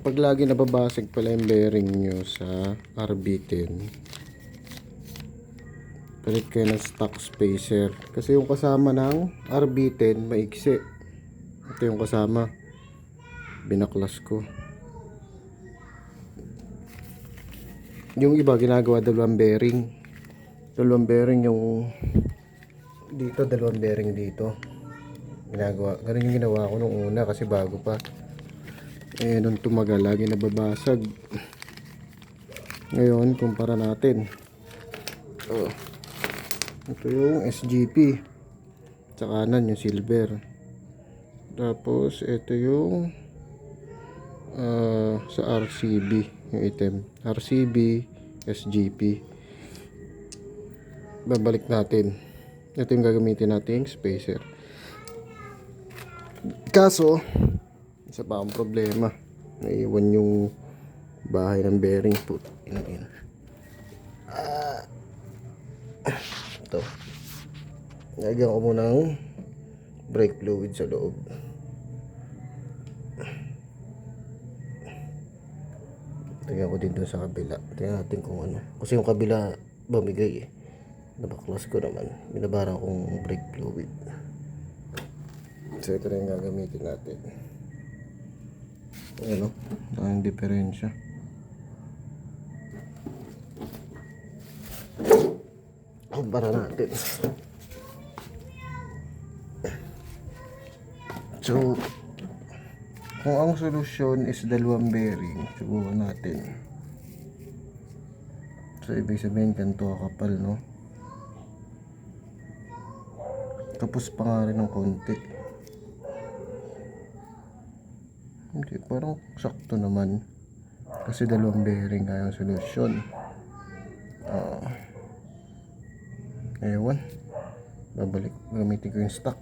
Kapag lagi nababasag pala yung bearing nyo sa RB10, palit kayo ng stock spacer. Kasi yung kasama ng RB10 maiksi. Ito yung kasama, binaklas ko. Yung iba ginagawa dalawang bearing yung dito, dalawang bearing dito ginagawa. Ganun yung ginawa ko nung una kasi bago pa. Nung tumagal lagi nababasag. Ngayon kumpara natin, ito yung SGP sa kanan, yung silver. Tapos ito yung sa RCB, yung item RCB, SGP. Babalik natin. Ito yung gagamitin nating spacer. Kaso isa pa ang problema, naiwan yung bahay ng bearing po. Ito, lagyan ko muna ng brake fluid sa loob. Lagyan ko din dun sa kabila. Tingnan natin kung ano, kasi yung kabila bumigay nabaklas ko naman, binabara kong brake fluid. So ito na yung gagamitin natin. Ano, ang diferensya. Para natin. So kung ang solusyon is dalawang bearing, subukan natin. So ibig sabihin ganito kapal, no? Tapos pa nga rin ng konti. Hindi, parang sakto naman. Kasi dalawang bearing nga yung solusyon. Ewan. Babalik, gamitin ko yung stock.